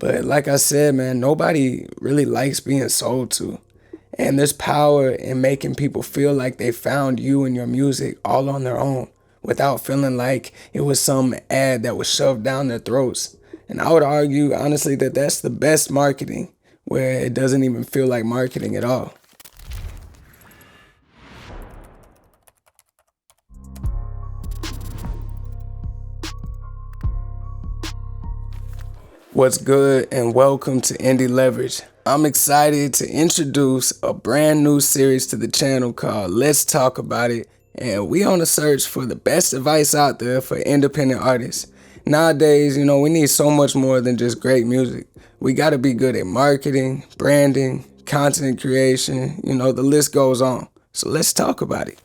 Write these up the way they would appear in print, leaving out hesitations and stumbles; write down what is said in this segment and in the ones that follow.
But like I said, man, nobody really likes being sold to. And there's power in making people feel like they found you and your music all on their own without feeling like it was some ad that was shoved down their throats. And I would argue, honestly, that that's the best marketing, where it doesn't even feel like marketing at all. What's good, and welcome to Indie Leverage. I'm excited to introduce a brand new series to the channel called Let's Talk About It, and we on a search for the best advice out there for independent artists. Nowadays, we need so much more than just great music. We gotta be good at marketing, branding, content creation, the list goes on. So let's talk about it.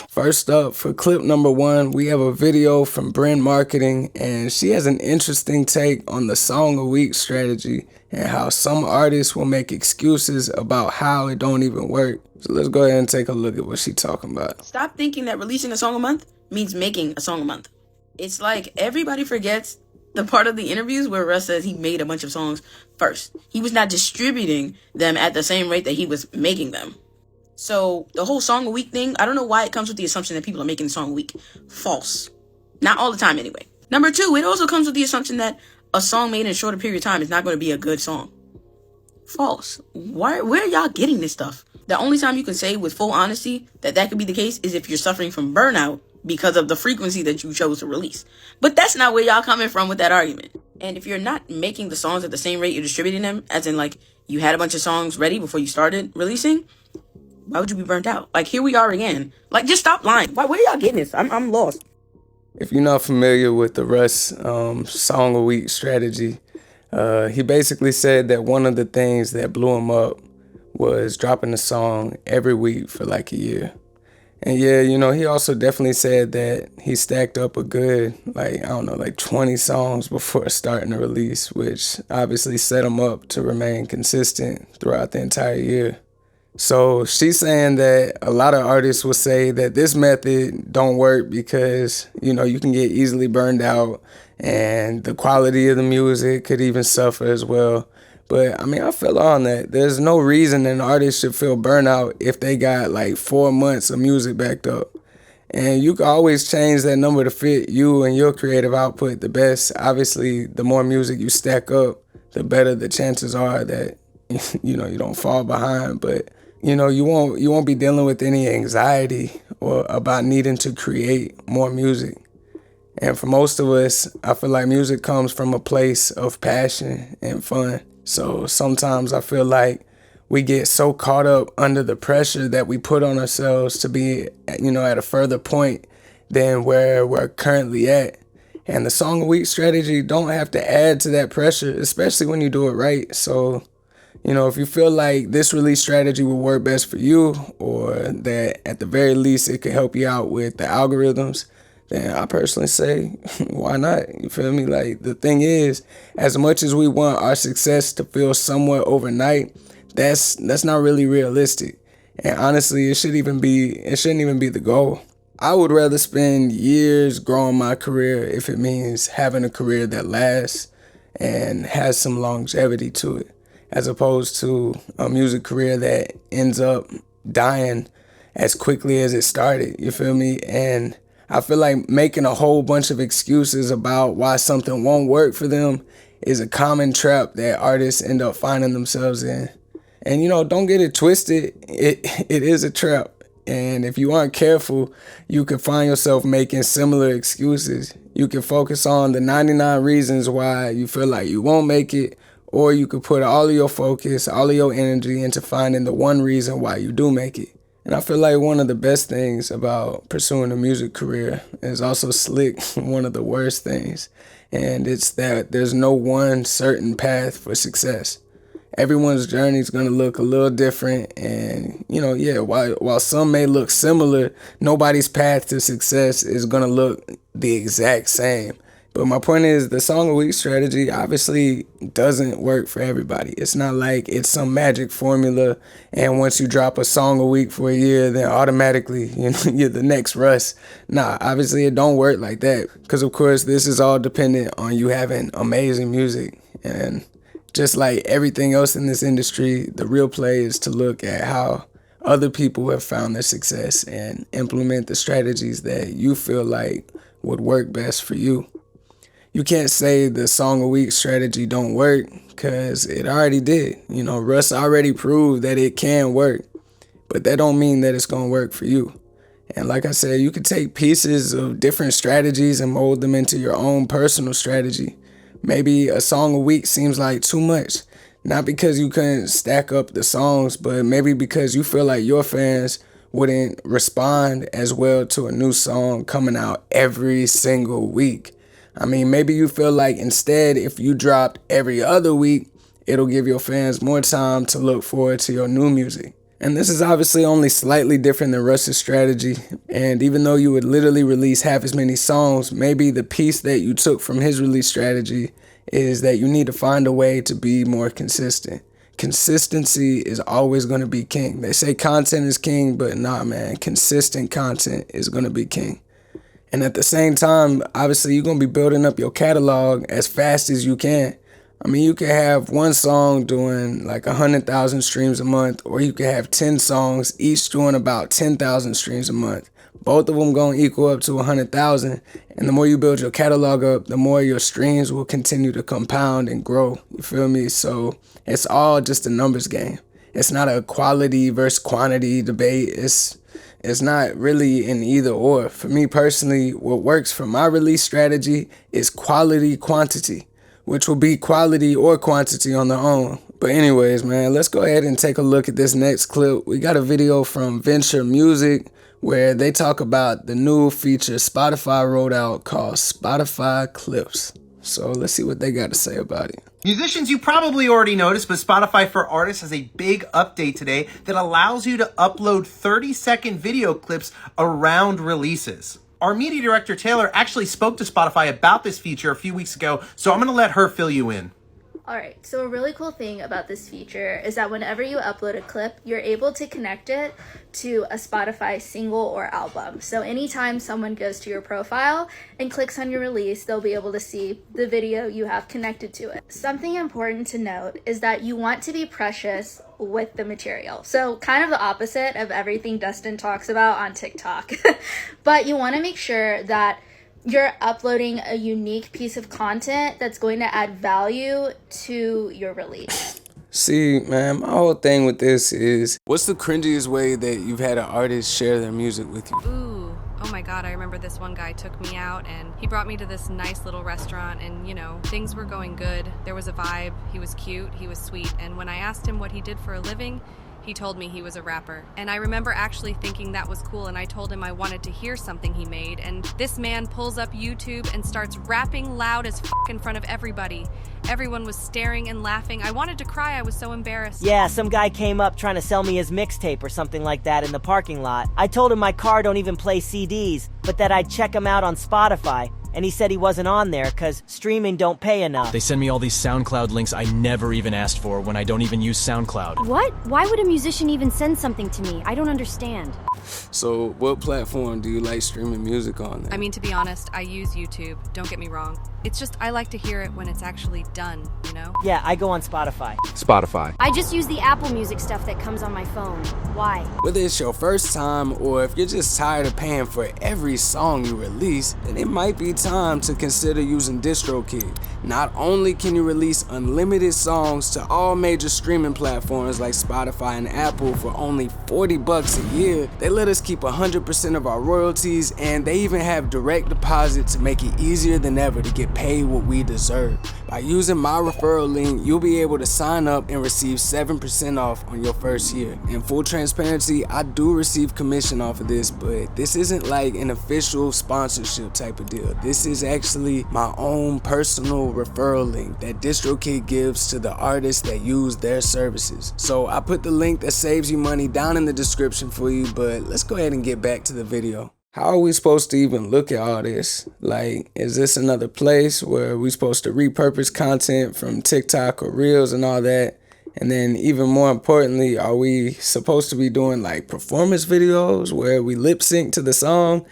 First up, for clip number 1, we have a video from Bryn Marketing, and she has an interesting take on the song a week strategy and how some artists will make excuses about how it don't even work. So let's go ahead and take a look at what she's talking about. Stop thinking that releasing a song a month means making a song a month. It's like everybody forgets the part of the interviews where Russ says he made a bunch of songs first. He was not distributing them at the same rate that he was making them. So the whole song a week thing, I don't know why it comes with the assumption that people are making a song a week. False. Not all the time anyway. Number 2, it also comes with the assumption that a song made in a shorter period of time is not going to be a good song. False. Where are y'all getting this stuff? The only time you can say with full honesty that could be the case is if you're suffering from burnout because of the frequency that you chose to release. But that's not where y'all coming from with that argument. And if you're not making the songs at the same rate you're distributing them, as in like you had a bunch of songs ready before you started releasing, why would you be burnt out? Like, here we are again. Like, just stop lying. Where are y'all getting this? I'm lost. If you're not familiar with the Russ song a week strategy, he basically said that one of the things that blew him up was dropping a song every week for like a year. And yeah, he also definitely said that he stacked up a good, 20 songs before starting a release, which obviously set him up to remain consistent throughout the entire year. So she's saying that a lot of artists will say that this method don't work because, you can get easily burned out and the quality of the music could even suffer as well. But I feel on that. There's no reason an artist should feel burnout if they got like 4 months of music backed up. And you can always change that number to fit you and your creative output the best. Obviously, the more music you stack up, the better the chances are that, you don't fall behind. But you won't be dealing with any anxiety or about needing to create more music. And for most of us, I feel like music comes from a place of passion and fun. So sometimes I feel like we get so caught up under the pressure that we put on ourselves to be, at a further point than where we're currently at. And the song a week strategy don't have to add to that pressure, especially when you do it right. So if you feel like this release strategy will work best for you, or that at the very least it could help you out with the algorithms, then I personally say, why not? You feel me? Like, the thing is, as much as we want our success to feel somewhat overnight, that's not really realistic. And honestly, it shouldn't even be the goal. I would rather spend years growing my career if it means having a career that lasts and has some longevity to it, as opposed to a music career that ends up dying as quickly as it started, you feel me? And I feel like making a whole bunch of excuses about why something won't work for them is a common trap that artists end up finding themselves in. And don't get it twisted, it is a trap. And if you aren't careful, you can find yourself making similar excuses. You can focus on the 99 reasons why you feel like you won't make it, or you could put all of your focus, all of your energy into finding the one reason why you do make it. And I feel like one of the best things about pursuing a music career is also slick one of the worst things. And it's that there's no one certain path for success. Everyone's journey is going to look a little different. And, while some may look similar, nobody's path to success is going to look the exact same. But my point is, the song a week strategy obviously doesn't work for everybody. It's not like it's some magic formula, and once you drop a song a week for a year, then automatically, you're the next Russ. Nah, obviously it don't work like that. Because of course, this is all dependent on you having amazing music. And just like everything else in this industry, the real play is to look at how other people have found their success and implement the strategies that you feel like would work best for you. You can't say the song a week strategy don't work because it already did. Russ already proved that it can work, but that don't mean that it's going to work for you. And like I said, you could take pieces of different strategies and mold them into your own personal strategy. Maybe a song a week seems like too much, not because you couldn't stack up the songs, but maybe because you feel like your fans wouldn't respond as well to a new song coming out every single week. I mean, maybe you feel like instead, if you dropped every other week, it'll give your fans more time to look forward to your new music. And this is obviously only slightly different than Russ's strategy. And even though you would literally release half as many songs, maybe the piece that you took from his release strategy is that you need to find a way to be more consistent. Consistency is always going to be king. They say content is king, but nah, man, consistent content is going to be king. And at the same time, obviously, you're going to be building up your catalog as fast as you can. I mean, you could have one song doing like 100,000 streams a month, or you could have 10 songs, each doing about 10,000 streams a month. Both of them going to equal up to 100,000. And the more you build your catalog up, the more your streams will continue to compound and grow. You feel me? So it's all just a numbers game. It's not a quality versus quantity debate. It's not really an either or. For me personally, what works for my release strategy is quality quantity, which will be quality or quantity on their own. But anyways, man, let's go ahead and take a look at this next clip. We got a video from Venture Music where they talk about the new feature Spotify rolled out called Spotify Clips. So let's see what they got to say about it. Musicians, you probably already noticed, but Spotify for Artists has a big update today that allows you to upload 30-second video clips around releases. Our media director, Taylor, actually spoke to Spotify about this feature a few weeks ago, so I'm going to let her fill you in. Alright, so a really cool thing about this feature is that whenever you upload a clip, you're able to connect it to a Spotify single or album. So anytime someone goes to your profile and clicks on your release, they'll be able to see the video you have connected to it. Something important to note is that you want to be precious with the material. So kind of the opposite of everything Dustin talks about on TikTok. But you want to make sure that you're uploading a unique piece of content that's going to add value to your release. See, man, my whole thing with this is, what's the cringiest way that you've had an artist share their music with you? Ooh, oh my God, I remember this one guy took me out and he brought me to this nice little restaurant and, things were going good. There was a vibe, he was cute, he was sweet, and when I asked him what he did for a living, he told me he was a rapper. And I remember actually thinking that was cool, and I told him I wanted to hear something he made, and this man pulls up YouTube and starts rapping loud as f in front of everybody. Everyone was staring and laughing. I wanted to cry, I was so embarrassed. Yeah, some guy came up trying to sell me his mixtape or something like that in the parking lot. I told him my car don't even play CDs, but that I'd check him out on Spotify. And he said he wasn't on there because streaming don't pay enough. They send me all these SoundCloud links I never even asked for when I don't even use SoundCloud. What? Why would a musician even send something to me? I don't understand. So what platform do you like streaming music on then? I mean, to be honest, I use YouTube, don't get me wrong. It's just I like to hear it when it's actually done, Yeah, I go on Spotify. Spotify. I just use the Apple Music stuff that comes on my phone. Why? Whether it's your first time or if you're just tired of paying for every song you release, then it might be time to consider using DistroKid. Not only can you release unlimited songs to all major streaming platforms like Spotify and Apple for only $40 a year, they let us keep 100% of our royalties, and they even have direct deposit to make it easier than ever to get paid what we deserve. By using my referral link, you'll be able to sign up and receive 7% off on your first year. In full transparency, I do receive commission off of this, but this isn't like an official sponsorship type of deal. This is actually my own personal referral link that DistroKid gives to the artists that use their services. So I put the link that saves you money down in the description for you, but let's go ahead and get back to the video. How are we supposed to even look at all this? Like, is this another place where we supposed to repurpose content from TikTok or Reels and all that? And then even more importantly, are we supposed to be doing like performance videos where we lip sync to the song?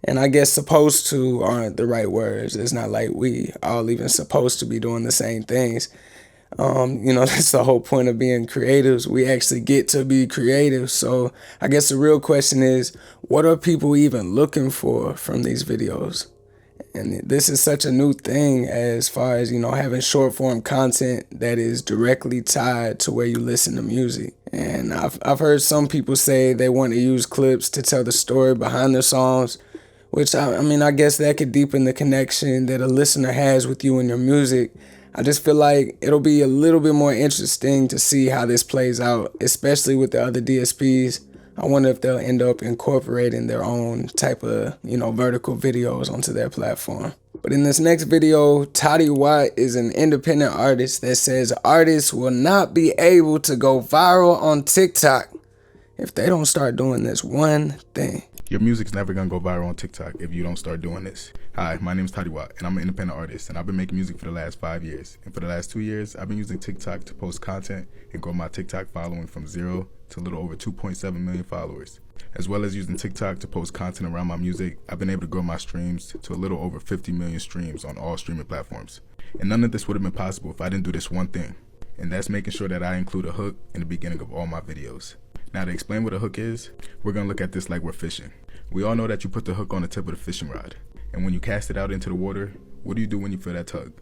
And I guess supposed to aren't the right words. It's not like we all even supposed to be doing the same things. That's the whole point of being creatives. We actually get to be creative. So I guess the real question is, what are people even looking for from these videos? And this is such a new thing as far as, having short form content that is directly tied to where you listen to music. And I've heard some people say they want to use clips to tell the story behind their songs, which I guess that could deepen the connection that a listener has with you and your music. I just feel like it'll be a little bit more interesting to see how this plays out, especially with the other DSPs. I wonder if they'll end up incorporating their own type of, vertical videos onto their platform. But in this next video, Toddy Watt is an independent artist that says artists will not be able to go viral on TikTok if they don't start doing this one thing. Your music's never gonna go viral on TikTok if you don't start doing this. Hi, my name is Toddy Watt, and I'm an independent artist, and I've been making music for the last 5 years. And for the last 2 years, I've been using TikTok to post content and grow my TikTok following from 0 to a little over 2.7 million followers. As well as using TikTok to post content around my music, I've been able to grow my streams to a little over 50 million streams on all streaming platforms. And none of this would have been possible if I didn't do this one thing, and that's making sure that I include a hook in the beginning of all my videos. Now, to explain what a hook is, we're gonna look at this like we're fishing. We all know that you put the hook on the tip of the fishing rod, and when you cast it out into the water, what do you do when you feel that tug?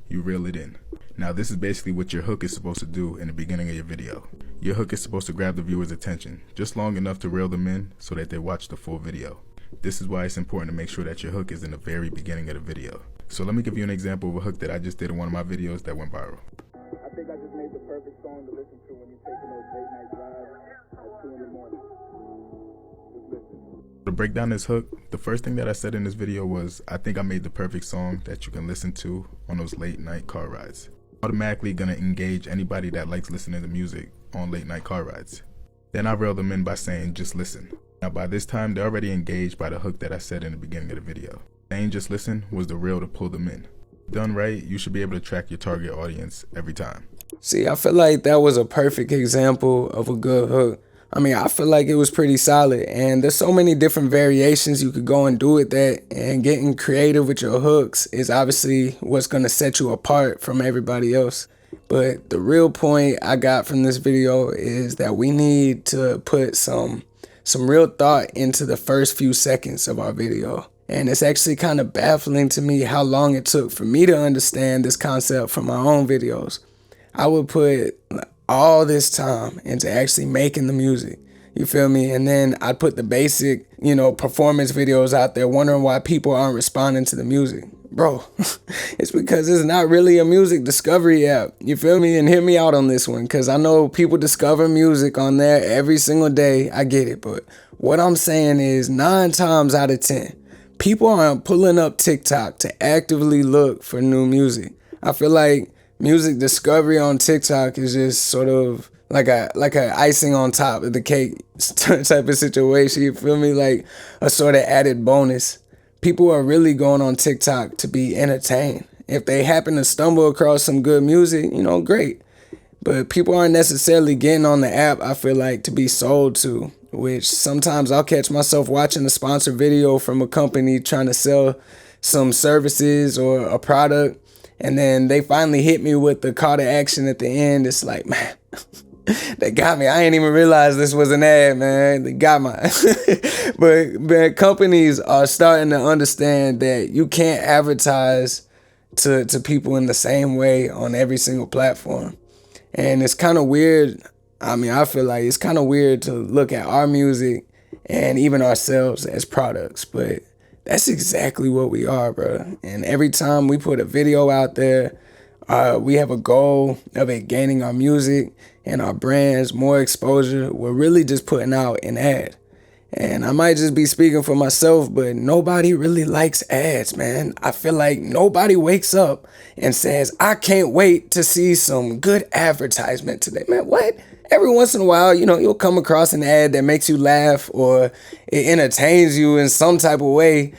You reel it in. Now, this is basically what your hook is supposed to do in the beginning of your video. Your hook is supposed to grab the viewer's attention, just long enough to reel them in so that they watch the full video. This is why it's important to make sure that your hook is in the very beginning of the video. So let me give you an example of a hook that I just did in one of my videos that went viral. I think I just made the perfect song to listen to when you're taking those late night drives at 2 in the morning. Just listen. To break down this hook, the first thing that I said in this video was, I think I made the perfect song that you can listen to on those late night car rides. Automatically gonna engage anybody that likes listening to music on late night car rides. Then I reel them in by saying, just listen. Now by this time, they're already engaged by the hook that I said in the beginning of the video. Saying just listen was the reel to pull them in. Done right, you should be able to track your target audience every time. See, I feel like that was a perfect example of a good hook. I feel like it was pretty solid, and there's so many different variations you could go and do with that, and getting creative with your hooks is obviously what's going to set you apart from everybody else. But the real point I got from this video is that we need to put some real thought into the first few seconds of our video. And it's actually kind of baffling to me how long it took for me to understand this concept from my own videos. I would put all this time into actually making the music, you feel me? And then I'd put the basic, performance videos out there wondering why people aren't responding to the music. Bro, it's because it's not really a music discovery app, you feel me? And hear me out on this one, because I know people discover music on there every single day. I get it, but what I'm saying is 9 times out of 10, people aren't pulling up TikTok to actively look for new music. I feel like music discovery on TikTok is just sort of like a icing on top of the cake type of situation. You feel me? Like a sort of added bonus. People are really going on TikTok to be entertained. If they happen to stumble across some good music, great. But people aren't necessarily getting on the app, I feel like, to be sold to, which sometimes I'll catch myself watching a sponsored video from a company trying to sell some services or a product, and then they finally hit me with the call to action at the end. It's like, man, they got me. I ain't even realize this was an ad, man. They got my. But companies are starting to understand that you can't advertise to people in the same way on every single platform. And it's kind of weird. I feel like it's kind of weird to look at our music and even ourselves as products, but that's exactly what we are, bro. And every time we put a video out there, we have a goal of it gaining our music and our brands more exposure. We're really just putting out an ad. And I might just be speaking for myself, but nobody really likes ads, man. I feel like nobody wakes up and says, I can't wait to see some good advertisement today. Man, what? every once in a while, you'll come across an ad that makes you laugh or it entertains you in some type of way.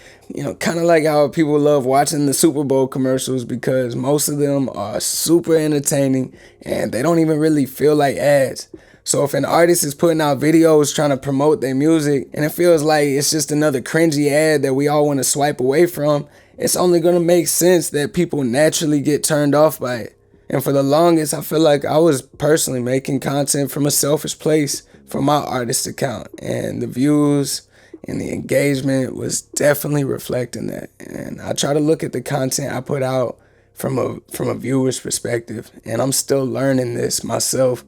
Kind of like how people love watching the Super Bowl commercials because most of them are super entertaining and they don't even really feel like ads. So if an artist is putting out videos trying to promote their music and it feels like it's just another cringy ad that we all want to swipe away from, it's only going to make sense that people naturally get turned off by it. And for the longest, I feel like I was personally making content from a selfish place for my artist account. And the views and the engagement was definitely reflecting that. And I try to look at the content I put out from a viewer's perspective. And I'm still learning this myself.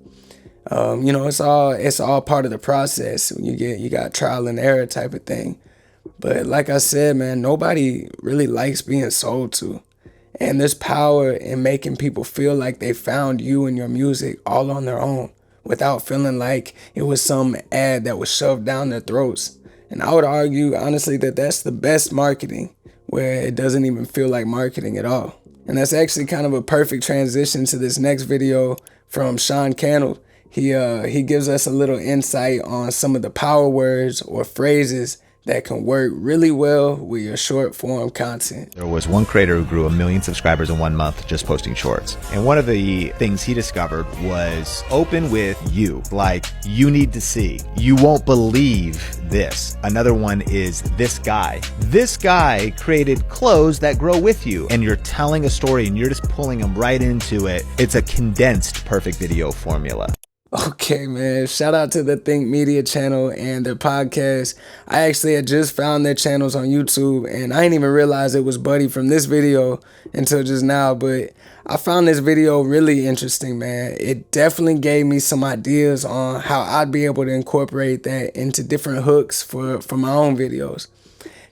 It's all part of the process. You got trial and error type of thing. But like I said, man, nobody really likes being sold to. And there's power in making people feel like they found you and your music all on their own without feeling like it was some ad that was shoved down their throats. And I would argue, honestly, that that's the best marketing, where it doesn't even feel like marketing at all. And that's actually kind of a perfect transition to this next video from Sean Cannell. He gives us a little insight on some of the power words or phrases that can work really well with your short form content. There was one creator who grew 1 million subscribers in 1 month just posting shorts. And one of the things he discovered was open with you. Like, you need to see. You won't believe this. Another one is this guy. This guy created clothes that grow with you. And you're telling a story and you're just pulling them right into it. It's a condensed perfect video formula. Okay, man. Shout out to the Think Media channel and their podcast. I actually had just found their channels on YouTube, and I didn't even realize it was Buddy from this video until just now, but I found this video really interesting, man. It definitely gave me some ideas on how I'd be able to incorporate that into different hooks for my own videos.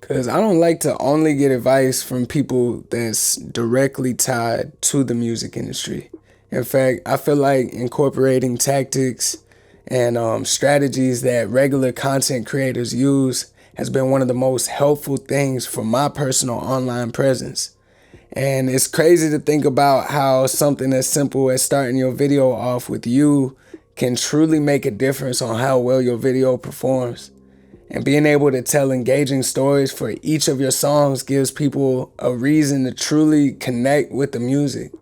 Because I don't like to only get advice from people that's directly tied to the music industry. In fact, I feel like incorporating tactics and strategies that regular content creators use has been one of the most helpful things for my personal online presence. And it's crazy to think about how something as simple as starting your video off with you can truly make a difference on how well your video performs. And being able to tell engaging stories for each of your songs gives people a reason to truly connect with the music.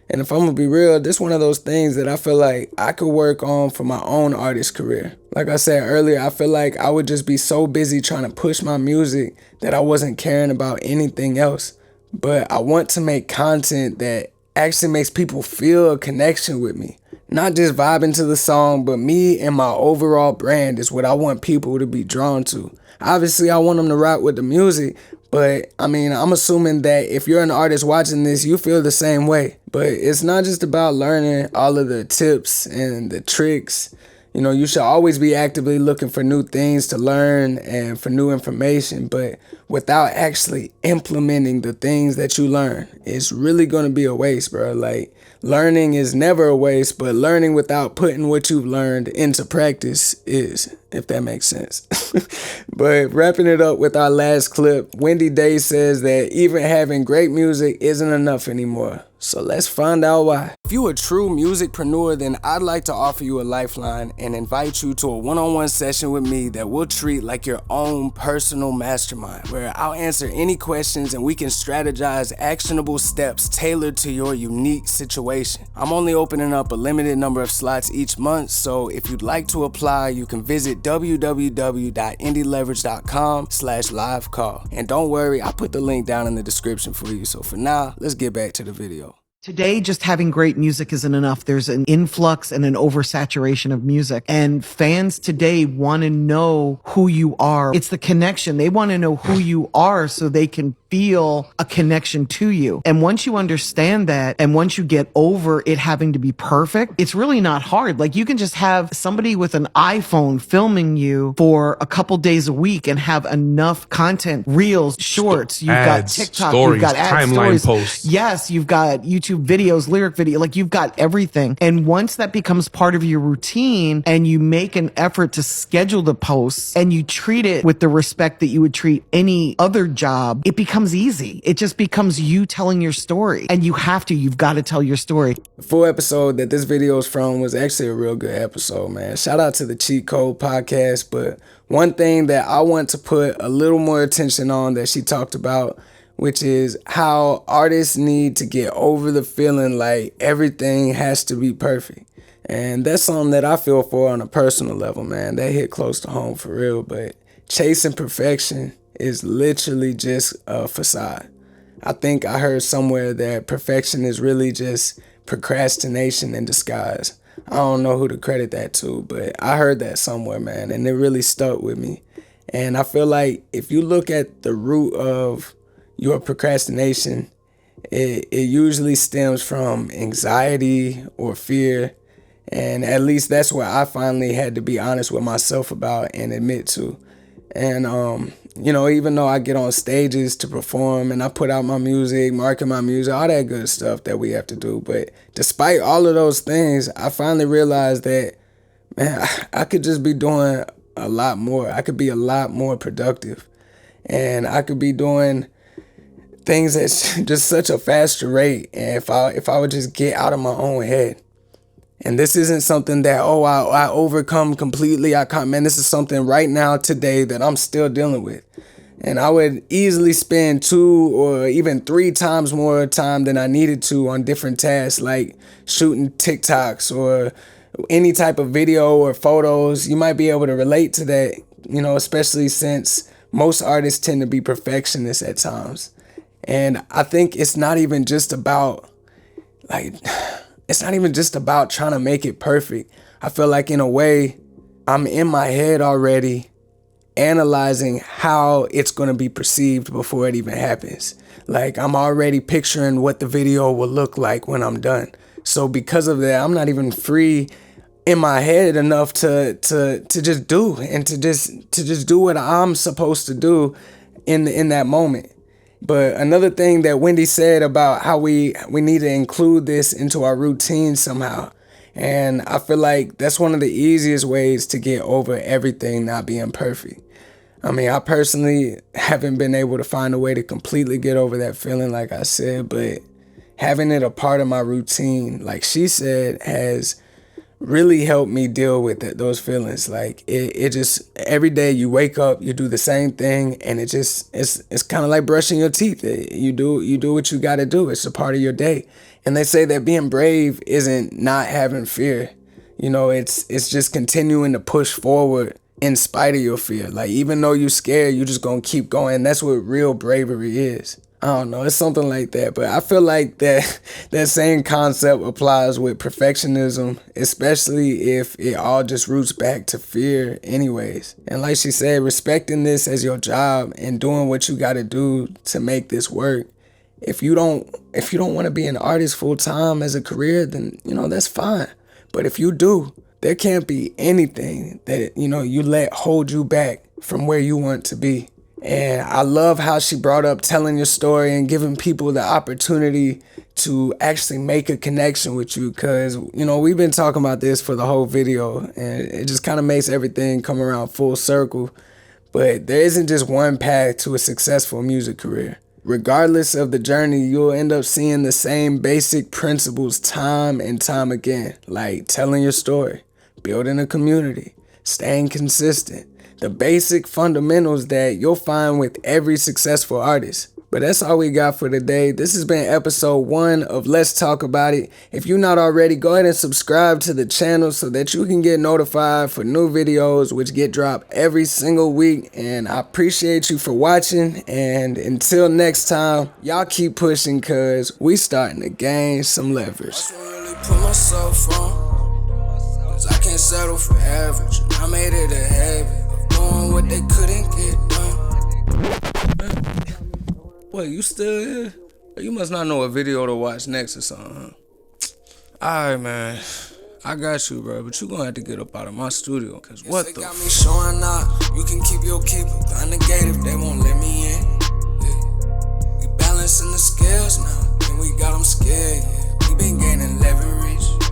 And if I'm gonna be real, this is one of those things that I feel like I could work on for my own artist career. Like I said earlier, I feel like I would just be so busy trying to push my music that I wasn't caring about anything else. But I want to make content that actually makes people feel a connection with me. Not just vibing to the song, but me and my overall brand is what I want people to be drawn to. Obviously, I want them to rock with the music, but I mean, I'm assuming that if you're an artist watching this, you feel the same way. But it's not just about learning all of the tips and the tricks. You should always be actively looking for new things to learn and for new information, but without actually implementing the things that you learn, it's really going to be a waste, bro. Like, learning is never a waste, but learning without putting what you've learned into practice is, if that makes sense. But wrapping it up with our last clip, Wendy Day says that even having great music isn't enough anymore. So let's find out why. If you're a true musicpreneur, then I'd like to offer you a lifeline and invite you to a one-on-one session with me that we'll treat like your own personal mastermind, where I'll answer any questions and we can strategize actionable steps tailored to your unique situation. I'm only opening up a limited number of slots each month, so if you'd like to apply, you can visit www.indieleverage.com/live call. And don't worry, I put the link down in the description for you. So for now, let's get back to the video. Today, just having great music isn't enough. There's an influx and an oversaturation of music. And fans today want to know who you are. It's the connection. They want to know who you are so they can feel a connection to you. And once you understand that, and once you get over it having to be perfect, it's really not hard. Like, you can just have somebody with an iPhone filming you for a couple days a week and have enough content, reels, shorts. You've got TikTok, stories, you've got ads, timeline stories. posts. Yes, you've got YouTube YouTube videos, lyric video, like you've got everything. And once that becomes part of your routine and you make an effort to schedule the posts and you treat it with the respect that you would treat any other job, it becomes easy. It just becomes you telling your story. And you've got to tell your story. The full episode that this video is from was actually a real good episode, man. Shout out to the Cheat Code podcast. But one thing that I want to put a little more attention on that she talked about, which is how artists need to get over the feeling like everything has to be perfect. And that's something that I feel for on a personal level, man. That hit close to home for real. But chasing perfection is literally just a facade. I think I heard somewhere that perfection is really just procrastination in disguise. I don't know who to credit that to, but I heard that somewhere, man, and it really stuck with me. And I feel like if you look at the root of your procrastination, it usually stems from anxiety or fear. And at least that's what I finally had to be honest with myself about and admit to. And, even though I get on stages to perform and I put out my music, market my music, all that good stuff that we have to do. But despite all of those things, I finally realized that, man, I could just be doing a lot more. I could be a lot more productive. And I could be doing things at just such a faster rate. And if I would just get out of my own head. And this isn't something that, I overcome completely. This is something right now, today, that I'm still dealing with. And I would easily spend 2 or even 3 times more time than I needed to on different tasks, like shooting TikToks or any type of video or photos. You might be able to relate to that, especially since most artists tend to be perfectionists at times. And I think it's not even just about, trying to make it perfect. I feel like in a way, I'm in my head already analyzing how it's going to be perceived before it even happens. Like I'm already picturing what the video will look like when I'm done. So because of that, I'm not even free in my head enough to just do and to just do what I'm supposed to do in that moment. But another thing that Wendy said about how we need to include this into our routine somehow. And I feel like that's one of the easiest ways to get over everything not being perfect. I mean, I personally haven't been able to find a way to completely get over that feeling, like I said, but having it a part of my routine, like she said, has really helped me deal with those feelings. Like it just, every day you wake up, you do the same thing, and it's kind of like brushing your teeth. You do what you got to do. It's a part of your day. And they say that being brave isn't not having fear. It's just continuing to push forward in spite of your fear. Like even though you're scared, you're just gonna keep going. That's what real bravery is. I don't know, it's something like that. But I feel like that same concept applies with perfectionism, especially if it all just roots back to fear anyways. And like she said, respecting this as your job and doing what you gotta do to make this work. If you don't want to be an artist full time as a career, then that's fine. But if you do, there can't be anything that you let hold you back from where you want to be. And I love how she brought up telling your story and giving people the opportunity to actually make a connection with you, because we've been talking about this for the whole video, and it just kind of makes everything come around full circle. But there isn't just one path to a successful music career. Regardless of the journey, you'll end up seeing the same basic principles time and time again, like telling your story, building a community, staying consistent, the basic fundamentals that you'll find with every successful artist. But that's all we got for today. This has been episode 1 of Let's Talk About It. If you're not already, go ahead and subscribe to the channel so that you can get notified for new videos which get dropped every single week. And I appreciate you for watching. And until next time, y'all keep pushing, cause we starting to gain some leverage. Really put myself on, cause I can't settle for average. I made it a habit of doing what they couldn't get done. Wait, you still here? You must not know a video to watch next or something, huh? Alright, man. I got you, bro. But you gonna have to get up out of my studio. Cause what the got me showing up. You can keep your keeper behind the gate if they won't let me in. Yeah. We balancing the scales now. and we got them scared, yeah. We been gaining leverage.